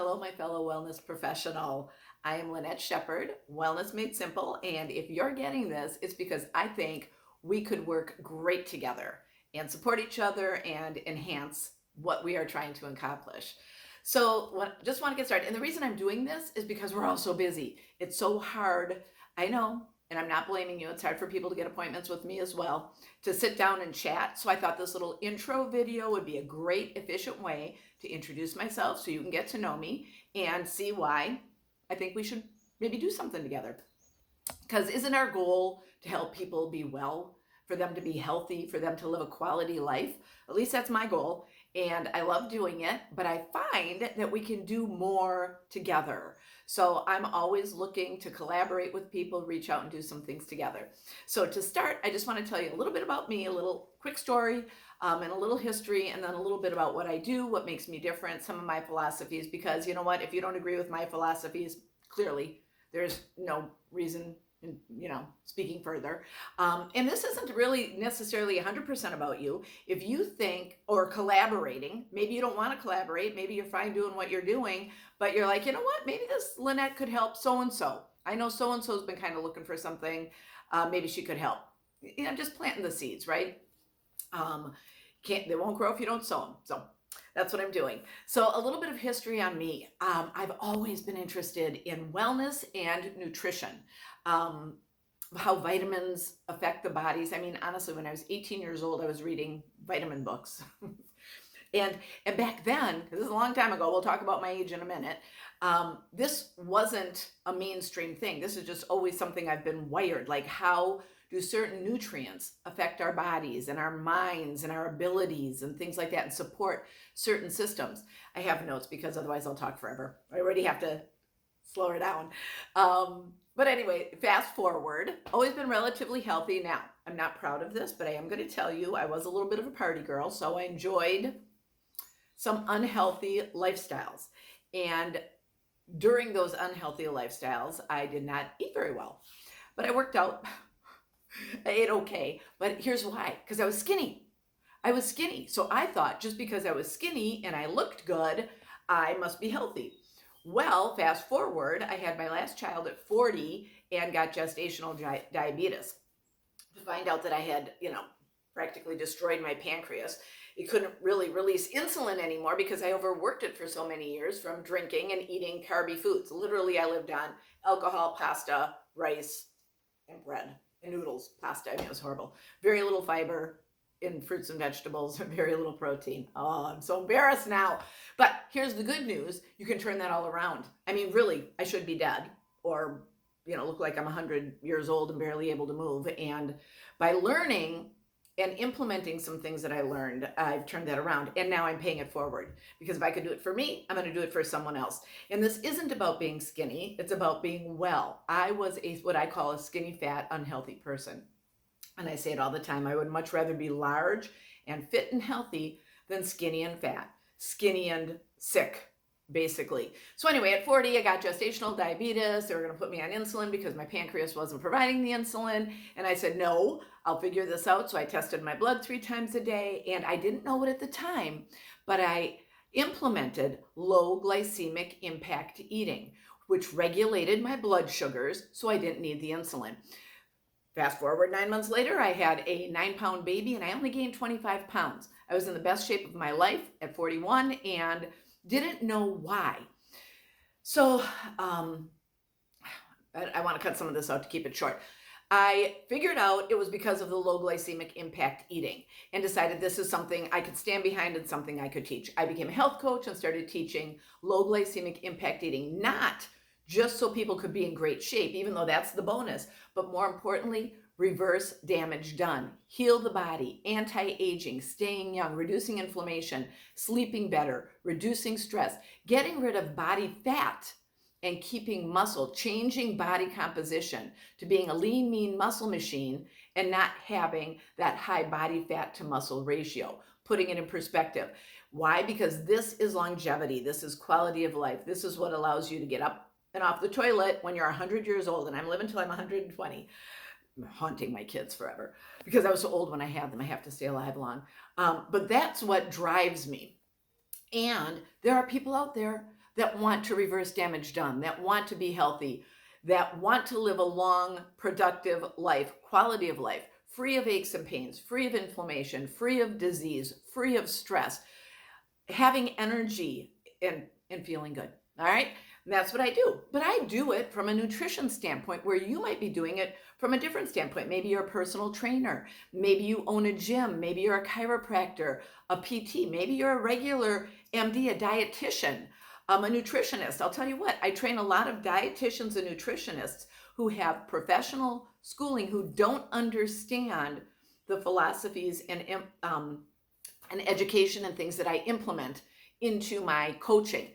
Hello, my fellow wellness professional. I am Lynette Shepherd, Wellness Made Simple. And if you're getting this, it's because I think we could work great together and support each other and enhance what we are trying to accomplish. Just want to get started. And the reason I'm doing this is because we're all so busy. It's so hard. I know, and I'm not blaming you. It's hard for people to get appointments with me as well, to sit down and chat. So I thought this little intro video would be a great, efficient way to introduce myself so you can get to know me and see why I think we should maybe do something together. Because isn't our goal to help people be well, for them to be healthy, for them to live a quality life? At least that's my goal. And I love doing it, but I find that we can do more together. So I'm always looking to collaborate with people, reach out and do some things together. So to start, I just want to tell you a little bit about me, a little quick story, and a little history, and then a little bit about what I do, what makes me different, some of my philosophies, because you know what, if you don't agree with my philosophies, clearly there's no reason in, speaking further. And this isn't really necessarily 100% about you. If you think, or collaborating, maybe you don't want to collaborate, maybe you're fine doing what you're doing, but you're like, you know what, maybe this Lynette could help so-and-so. I know so-and-so's been kind of looking for something. Maybe she could help. Just planting the seeds, right? They won't grow if you don't sow them. So that's what I'm doing. So a little bit of history on me. I've always been interested in wellness and nutrition, how vitamins affect the bodies. I mean, honestly, when I was 18 years old, I was reading vitamin books. And back then, this is a long time ago, we'll talk about my age in a minute, this wasn't a mainstream thing. This is just always something I've been wired, like how do certain nutrients affect our bodies and our minds and our abilities and things like that and support certain systems. I have notes because otherwise I'll talk forever. I already have to slow her down. But anyway, fast forward, always been relatively healthy. Now, I'm not proud of this, but I am going to tell you I was a little bit of a party girl, so I enjoyed some unhealthy lifestyles. And during those unhealthy lifestyles, I did not eat very well, but I worked out. I ate okay, but here's why, because I was skinny. I was skinny. So I thought just because I was skinny and I looked good, I must be healthy. Well, fast forward, I had my last child at 40 and got gestational diabetes. To find out that I had, practically destroyed my pancreas. It couldn't really release insulin anymore because I overworked it for so many years from drinking and eating carby foods. Literally, I lived on alcohol, pasta, rice, and bread. And noodles, pasta. I mean, it was horrible. Very little fiber in fruits and vegetables, very little protein. Oh, I'm so embarrassed now. But here's the good news. You can turn that all around. I mean, really, I should be dead or, look like I'm 100 years old and barely able to move. And by learning and implementing some things that I learned, I've turned that around. And now I'm paying it forward. Because if I could do it for me, I'm going to do it for someone else. And this isn't about being skinny. It's about being well. I was what I call a skinny, fat, unhealthy person. And I say it all the time. I would much rather be large and fit and healthy than skinny and fat. Skinny and sick, basically. So anyway, at 40, I got gestational diabetes. They were going to put me on insulin because my pancreas wasn't providing the insulin. And I said, no, I'll figure this out. So I tested my blood 3 times a day. And I didn't know it at the time, but I implemented low glycemic impact eating, which regulated my blood sugars so I didn't need the insulin. Fast forward 9 months later, I had a 9-pound baby and I only gained 25 pounds. I was in the best shape of my life at 41 and didn't know why. So I want to cut some of this out to keep it short. I figured out it was because of the low glycemic impact eating and decided this is something I could stand behind and something I could teach. I became a health coach and started teaching low glycemic impact eating, not just so people could be in great shape, even though that's the bonus, but more importantly, reverse damage done, heal the body, anti-aging, staying young, reducing inflammation, sleeping better, reducing stress, getting rid of body fat and keeping muscle, changing body composition to being a lean, mean muscle machine and not having that high body fat to muscle ratio, putting it in perspective. Why? Because this is longevity. This is quality of life. This is what allows you to get up and off the toilet when you're 100 years old, and I'm living till I'm 120. I'm haunting my kids forever because I was so old when I had them. I have to stay alive long. But that's what drives me. And there are people out there that want to reverse damage done, that want to be healthy, that want to live a long, productive life, quality of life, free of aches and pains, free of inflammation, free of disease, free of stress, having energy and feeling good. All right. And that's what I do. But I do it from a nutrition standpoint where you might be doing it from a different standpoint. Maybe you're a personal trainer. Maybe you own a gym. Maybe you're a chiropractor, a PT. Maybe you're a regular MD, a dietitian, a nutritionist. I'll tell you what, I train a lot of dietitians and nutritionists who have professional schooling who don't understand the philosophies and education and things that I implement into my coaching.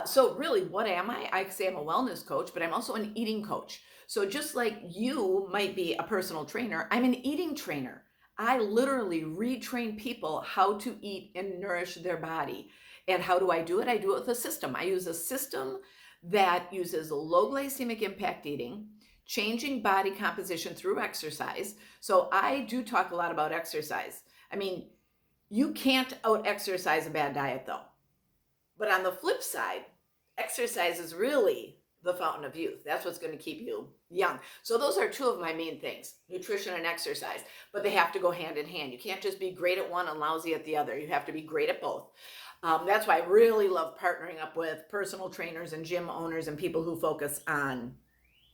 So really, what am I? I say I'm a wellness coach, but I'm also an eating coach. So just like you might be a personal trainer, I'm an eating trainer. I literally retrain people how to eat and nourish their body. And how do I do it? I do it with a system. I use a system that uses low glycemic impact eating, changing body composition through exercise. So I do talk a lot about exercise. I mean, you can't out-exercise a bad diet though. But on the flip side, exercise is really the fountain of youth. That's what's going to keep you young. So those are two of my main things, nutrition and exercise, but they have to go hand in hand. You can't just be great at one and lousy at the other. You have to be great at both. That's why I really love partnering up with personal trainers and gym owners and people who focus on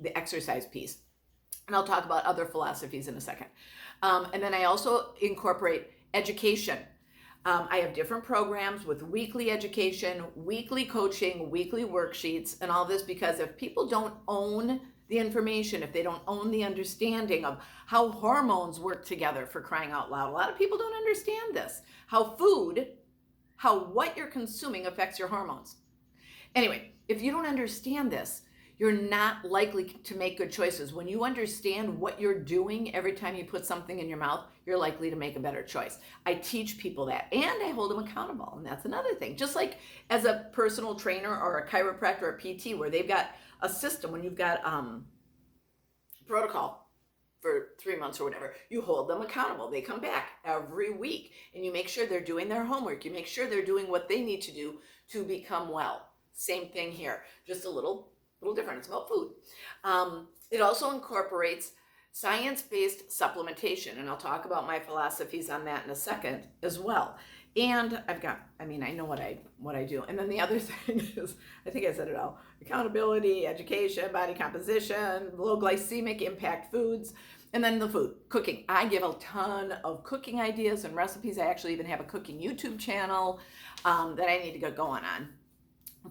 the exercise piece. And I'll talk about other philosophies in a second. And then I also incorporate education. I have different programs with weekly education, weekly coaching, weekly worksheets, and all this because if people don't own the information, if they don't own the understanding of how hormones work together, for crying out loud, a lot of people don't understand this, how what you're consuming affects your hormones. Anyway, if you don't understand this, you're not likely to make good choices. When you understand what you're doing every time you put something in your mouth, you're likely to make a better choice. I teach people that and I hold them accountable. And that's another thing. Just like as a personal trainer or a chiropractor or a PT where they've got a system, when you've got protocol for 3 months or whatever, you hold them accountable. They come back every week and you make sure they're doing their homework. You make sure they're doing what they need to do to become well. Same thing here, just a little different. It's about food. It also incorporates science-based supplementation, and I'll talk about my philosophies on that in a second as well. And I know what I do. And then the other thing is, I think I said it all, accountability, education, body composition, low glycemic impact foods, and then the food, cooking. I give a ton of cooking ideas and recipes. I actually even have a cooking YouTube channel that I need to get going on.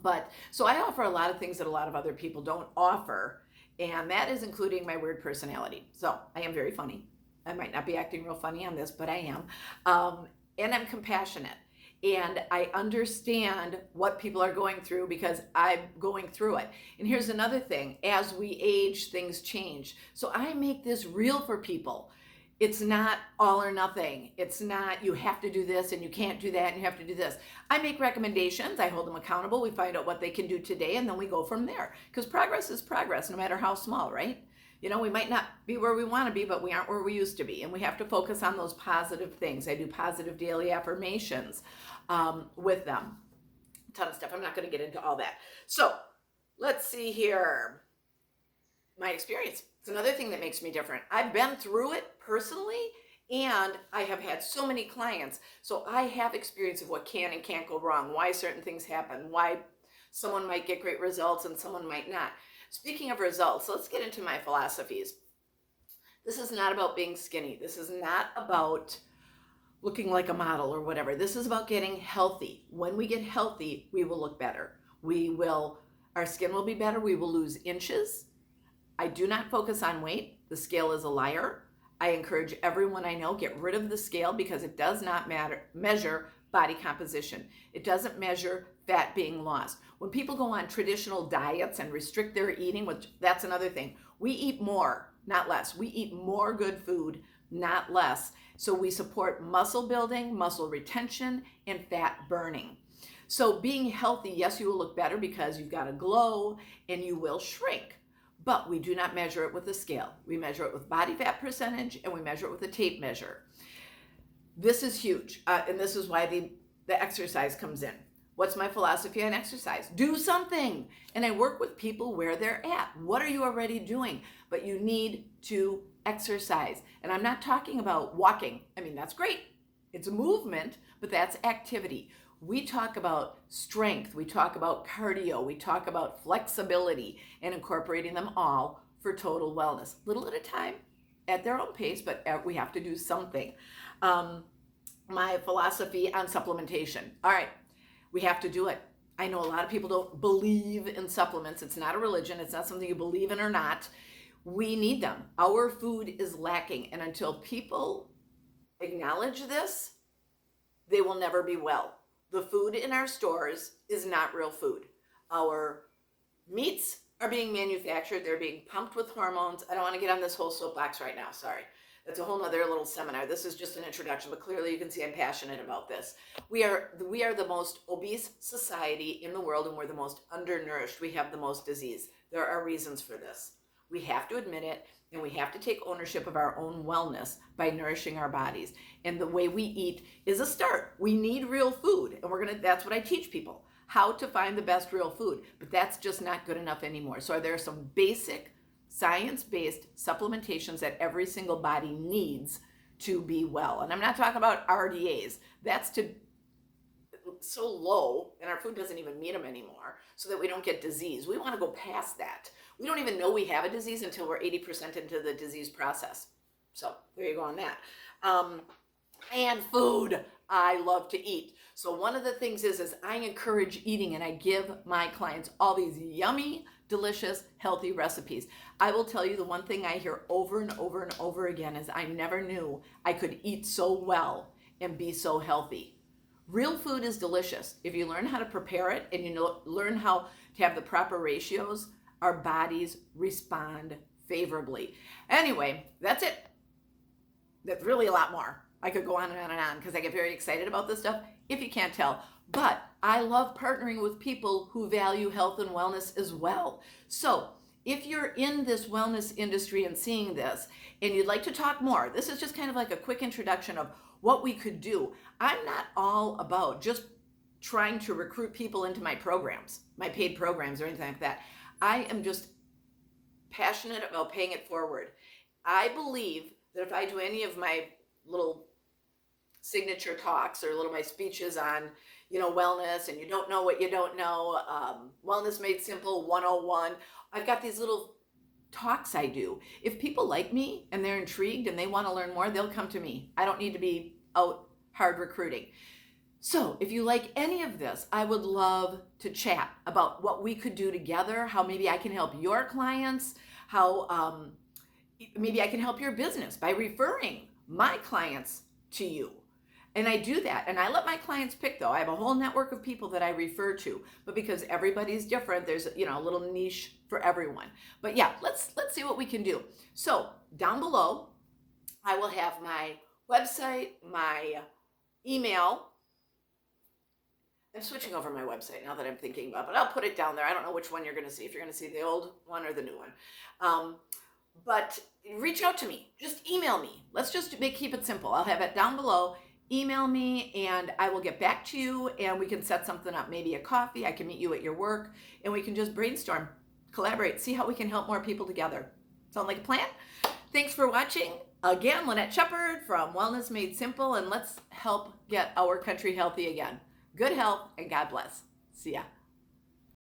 But so I offer a lot of things that a lot of other people don't offer, and that is including my weird personality. So I am very funny. I might not be acting real funny on this, but I am. And I'm compassionate. And I understand what people are going through because I'm going through it. And here's another thing. As we age, things change. So I make this real for people. It's not all or nothing. It's not you have to do this and you can't do that and you have to do this. I make recommendations. I hold them accountable. We find out what they can do today and then we go from there. Because progress is progress, no matter how small, right? You know, we might not be where we want to be, but we aren't where we used to be. And we have to focus on those positive things. I do positive daily affirmations with them. A ton of stuff. I'm not going to get into all that. So let's see here. My experience. It's another thing that makes me different. I've been through it personally, and I have had so many clients. So I have experience of what can and can't go wrong, why certain things happen, why someone might get great results and someone might not. Speaking of results, let's get into my philosophies. This is not about being skinny. This is not about looking like a model or whatever. This is about getting healthy. When we get healthy, we will look better. Our skin will be better. We will lose inches. I do not focus on weight. The scale is a liar. I encourage everyone I know, get rid of the scale because it does not measure body composition. It doesn't measure fat being lost. When people go on traditional diets and restrict their eating, which that's another thing, we eat more, not less. We eat more good food, not less. So we support muscle building, muscle retention, and fat burning. So being healthy, yes, you will look better because you've got a glow and you will shrink. But we do not measure it with a scale. We measure it with body fat percentage and we measure it with a tape measure. This is huge. And this is why the exercise comes in. What's my philosophy on exercise? Do something. And I work with people where they're at. What are you already doing? But you need to exercise. And I'm not talking about walking. I mean, that's great. It's a movement, but that's activity. We talk about strength. We talk about cardio. We talk about flexibility and incorporating them all for total wellness. Little at a time, at their own pace, but we have to do something. My philosophy on supplementation. All right, we have to do it. I know a lot of people don't believe in supplements. It's not a religion. It's not something you believe in or not. We need them. Our food is lacking. And until people acknowledge this, they will never be well. The food in our stores is not real food. Our meats are being manufactured. They're being pumped with hormones. I don't want to get on this whole soapbox right now. Sorry. That's a whole nother little seminar. This is just an introduction, but clearly you can see I'm passionate about this. We are the most obese society in the world, and we're the most undernourished. We have the most disease. There are reasons for this. We have to admit it, and we have to take ownership of our own wellness by nourishing our bodies. And the way we eat is a start. We need real food, and that's what I teach people, how to find the best real food. But that's just not good enough anymore. So there are some basic science-based supplementations that every single body needs to be well. And I'm not talking about RDAs. That's so low, and our food doesn't even meet them anymore, so that we don't get disease. We want to go past that. We don't even know we have a disease until we're 80% into the disease process. So there you go on that. And food. I love to eat. So one of the things is I encourage eating, and I give my clients all these yummy, delicious, healthy recipes. I will tell you the one thing I hear over and over and over again is I never knew I could eat so well and be so healthy. Real food is delicious. If you learn how to prepare it and learn how to have the proper ratios, our bodies respond favorably. Anyway, that's it. That's really a lot more. I could go on and on and on because I get very excited about this stuff, if you can't tell. But I love partnering with people who value health and wellness as well. So if you're in this wellness industry and seeing this, and you'd like to talk more, this is just kind of like a quick introduction of what we could do. I'm not all about just trying to recruit people into my programs, my paid programs or anything like that. I am just passionate about paying it forward. I believe that if I do any of my little signature talks or my speeches on, wellness, and you don't know what you don't know, Wellness Made Simple 101, I've got these little talks I do. If people like me and they're intrigued and they want to learn more, they'll come to me. I don't need to be out hard recruiting. So if you like any of this, I would love to chat about what we could do together, how maybe I can help your clients, how maybe I can help your business by referring my clients to you. And I do that, and I let my clients pick, though. I have a whole network of people that I refer to, but because everybody's different, there's a little niche for everyone. But yeah, let's see what we can do. So down below, I will have my website, my email. I'm switching over my website now that I'm thinking about it, but I'll put it down there. I don't know which one you're going to see, if you're going to see the old one or the new one. But reach out to me. Just email me. Let's just keep it simple. I'll have it down below. Email me and I will get back to you, and we can set something up, maybe a coffee. I can meet you at your work and we can just brainstorm, collaborate, see how we can help more people together. Sound like a plan? Thanks for watching. Again, Lynette Shepard from Wellness Made Simple, and let's help get our country healthy again. Good health and God bless. See ya.